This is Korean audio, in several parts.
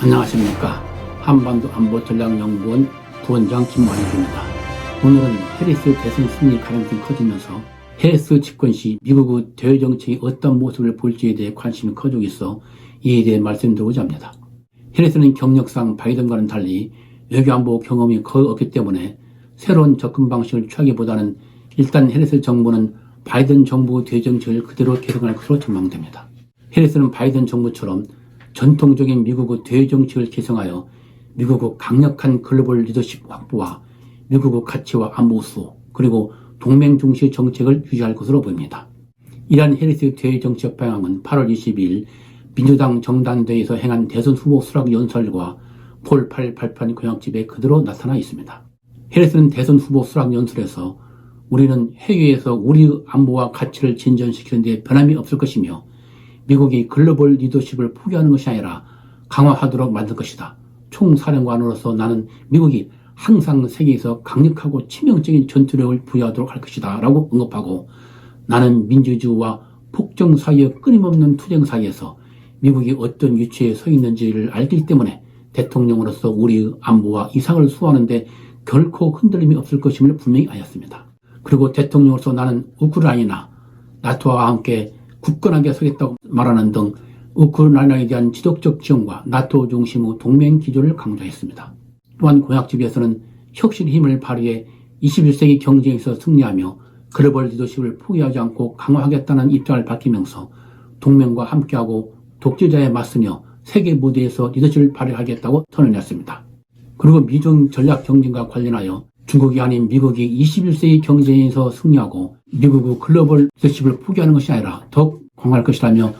안녕하십니까. 한반도 안보전략연구원 부원장 김만익입니다. 오늘은 해리스 대선 승리 가능성이 커지면서 해리스 집권 시 미국의 대외정책이 어떤 모습을 볼지에 대해 관심이 커지고 있어 이에 대해 말씀드리고자 합니다. 해리스는 경력상 바이든과는 달리 외교안보 경험이 거의 없기 때문에 새로운 접근 방식을 취하기보다는 일단 해리스 정부는 바이든 정부 대외정책을 그대로 계승할 것으로 전망됩니다. 해리스는 바이든 정부처럼 전통적인 미국의 대외정책을 개성하여 미국의 강력한 글로벌 리더십 확보와 미국의 가치와 안보 수호 그리고 동맹 중시 정책을 유지할 것으로 보입니다. 이러한 해리스 대외정책 방향은 8월 22일 민주당 정당대회에서 행한 대선 후보 수락 연설과 폴 8 발표한 공약집에 그대로 나타나 있습니다. 해리스는 대선 후보 수락 연설에서 우리는 해외에서 우리의 안보와 가치를 진전시키는 데 변함이 없을 것이며 미국이 글로벌 리더십을 포기하는 것이 아니라 강화하도록 만들 것이다. 총사령관으로서 나는 미국이 항상 세계에서 강력하고 치명적인 전투력을 부여하도록 할 것이다 라고 언급하고, 나는 민주주의와 폭정 사이의 끊임없는 투쟁 사이에서 미국이 어떤 위치에 서 있는지를 알기 때문에 대통령으로서 우리의 안보와 이상을 수호하는 데 결코 흔들림이 없을 것임을 분명히 하였습니다. 그리고 대통령으로서 나는 우크라이나, 나토와 함께 굳건하게 서겠다고 말하는 등 우크라이나에 대한 지속적 지원과 나토 중심의 동맹 기조를 강조했습니다. 또한 공약집에서는 혁신의 힘을 발휘해 21세기 경쟁에서 승리하며 글로벌 리더십을 포기하지 않고 강화하겠다는 입장을 밝히면서 동맹과 함께하고 독재자에 맞서며 세계 무대에서 리더십을 발휘하겠다고 선언했습니다. 그리고 미중 전략 경쟁과 관련하여 중국이 아닌 미국이 21세기 경쟁에서 승리하고 미국의 글로벌 리더십을 포기하는 것이 아니라 더욱 강화할 것이라며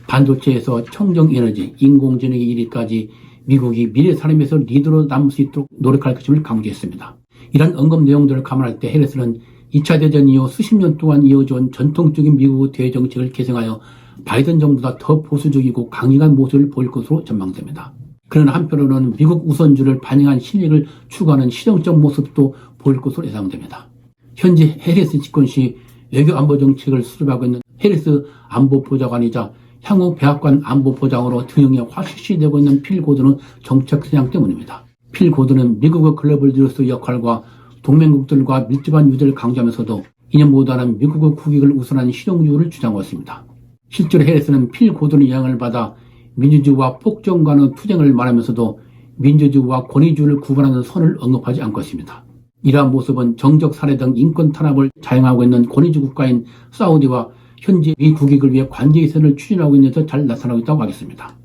반도체에서 청정에너지, 인공지능의 일위까지 미국이 미래 산업에서 리더로 남을 수 있도록 노력할 것임을 강조했습니다. 이런 언급 내용들을 감안할 때 해리스는 2차 대전 이후 수십 년 동안 이어져온 전통적인 미국의 대외정책을 개성하여 바이든 정부보다 더 보수적이고 강력한 모습을 보일 것으로 전망됩니다. 그러나 한편으로는 미국 우선주의를 반영한 실력을 추구하는 실용적 모습도 보일 것으로 예상됩니다. 현재 해리스 집권 시 외교안보 정책을 수립하고 있는 해리스 안보보좌관이자 향후 백악관 안보보장으로 등용에 화실시되고 있는 필 고든의 정책 성향 때문입니다. 필 고든은 미국의 글로벌 리더로서의 역할과 동맹국들과 밀접한 유대를 강조하면서도 이념보다는 미국의 국익을 우선한 실용주의를 주장하고 있습니다. 실제로 해리스는 필 고든의 영향을 받아 민주주의와 폭정 간의 투쟁을 말하면서도 민주주의와 권위주의를 구분하는 선을 언급하지 않고 있습니다. 이러한 모습은 정적 살해 등 인권 탄압을 자행하고 있는 권위주의 국가인 사우디와 현재 미 국익을 위해 관제의 선을 추진하고 있는 데서 잘 나타나고 있다고 하겠습니다.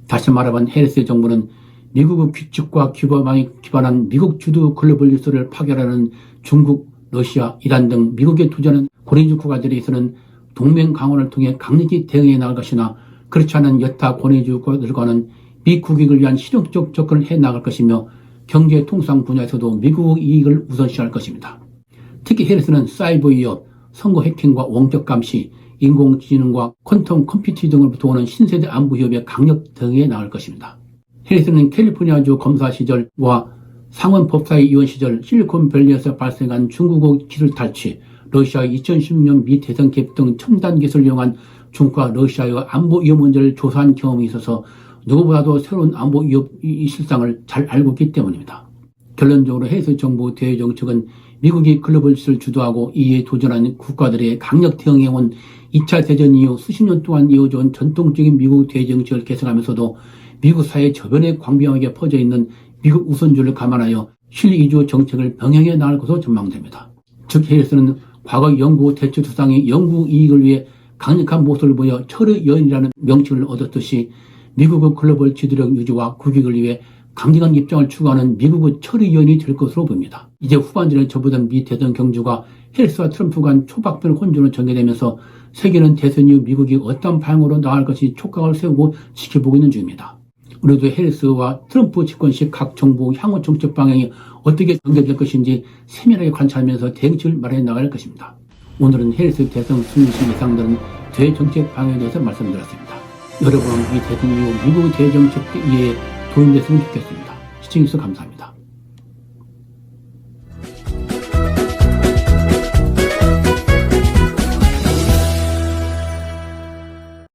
다시 말하면 해리스 정부는 미국의 규칙과 규범에 기반한 미국 주도 글로벌 질서를 파괴하는 중국, 러시아, 이란 등 미국에 투자하는 권위주의 국가들에 있어서는 동맹 강화를 통해 강력히 대응해 나갈 것이나, 그렇지 않은 여타 권위주의 국가들과는 미 국익을 위한 실용적 접근을 해 나갈 것이며 경제 통상 분야에서도 미국의 이익을 우선시할 것입니다. 특히 해리스는 사이버 위협, 선거 해킹과 원격 감시, 인공지능과 퀀텀 컴퓨팅 등으로부터 오는 신세대 안보 위협에 강력 대응해 나갈 것입니다. 해리스는 캘리포니아주 검사 시절과 상원 법사위 의원 시절 실리콘밸리에서 발생한 중국의 기술 탈취, 러시아의 2016년 미 대선 개입 등 첨단 기술을 이용한 중국과 러시아의 안보 위협 문제를 조사한 경험이 있어서 누구보다도 새로운 안보 위협 실상을 잘 알고 있기 때문입니다. 결론적으로 해리스 정부 대외정책은 미국이 글로벌 질서를 주도하고 이에 도전하는 국가들의 강력 대응해온 2차 대전 이후 수십 년 동안 이어져온 전통적인 미국 대외정책을 개선하면서도 미국 사회 저변에 광범위하게 퍼져 있는 미국 우선주의를 감안하여 실리이주 정책을 병행해 나갈 것으로 전망됩니다. 즉 해리스는 과거 영국 대처 수상의 영국 이익을 위해 강력한 모습을 보여 철의 여인이라는 명칭을 얻었듯이 미국의 글로벌 지도력 유지와 국익을 위해 강력한 입장을 추구하는 미국의 철의 여인이 될 것으로 보입니다. 이제 후반전에 접어든 미 대선 경주가 해리스와 트럼프 간 초박빙 혼전으로 전개되면서 세계는 대선 이후 미국이 어떤 방향으로 나아갈 것이 촉각을 세우고 지켜보고 있는 중입니다. 우리도 해리스와 트럼프 집권 시 각 정부 향후 정책 방향이 어떻게 전개될 것인지 세밀하게 관찰하면서 대응책을 마련해 나갈 것입니다. 오늘은 해리스 대선 승리 시 예상되는 대정책 방향에 대해서 말씀드렸습니다. 여러분은 이 대선 이후 미국의 대정책 이해에 도움됐으면 좋겠습니다. 시청해주셔서 감사합니다.